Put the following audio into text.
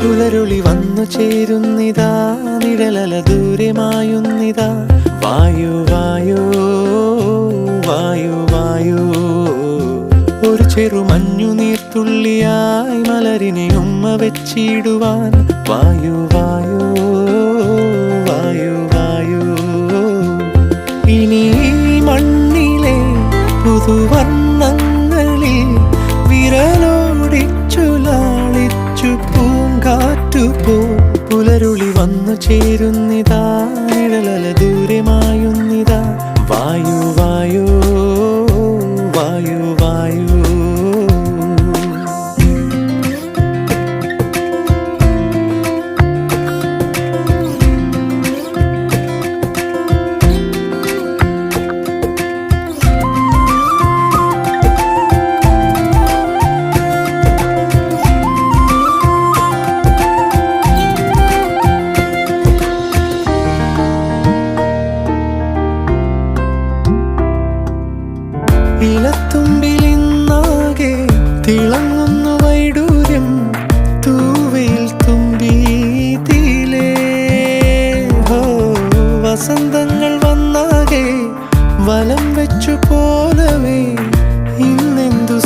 പുലരുളി വന്നു ചേരുന്നിതാ, നിഴലല ദൂരെ മായുന്നിതാ. വായു വായു വായു വായു, ഒരു ചെറു മഞ്ഞു നീർത്തുള്ളിയായി മലരിനെ ഉമ്മ വെച്ചിടുവാൻ. വായു വായു വായു വായു, ഇനി മണ്ണിലെ പുതുവർണ്ണങ്ങളിൽ വിരലോടിച്ചു ലാളിച്ചു പൂങ്കാറ്റുപോ. പുലരുളി വന്നു ചേരുന്നിതാ, നിഴലല ദൂരെ മായുന്നിതാ. വായു വായു വായു വായു. ഇലത്തുമ്പിലിന്നാകെ തിളങ്ങുന്നു വൈഡൂര്യം, തൂവയിൽ തുമ്പി തീലേ. വസന്തങ്ങൾ വന്നാകെ വലം വെച്ചു പോലവേ ഇന്നെന്തു